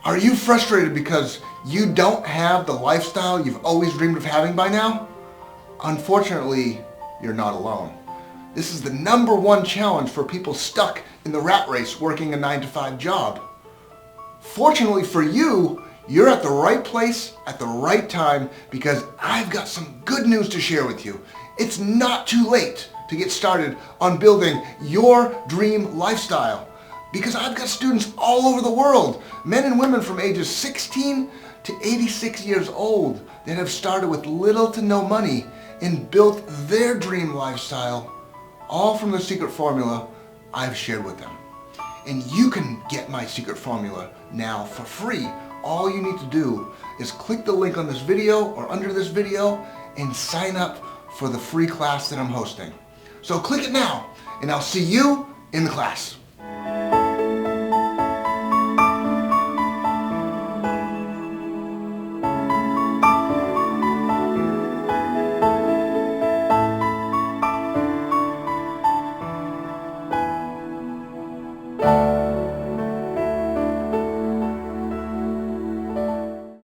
Are you frustrated because you don't have the lifestyle you've always dreamed of having by now? Unfortunately, you're not alone. This is the #1 challenge for people stuck in the rat race working a 9-to-5 job. Fortunately for you, you're at the right place at the right time because I've got some good news to share with you. It's not too late to get started on building your dream lifestyle because I've got students all over the world, men and women from ages 16 to 86 years old that have started with little to no money and built their dream lifestyle, all from the secret formula I've shared with them. And you can get my secret formula now for free. All you need to do is click the link on this video or under this video and sign up for the free class that I'm hosting. So click it now and I'll see you in the class.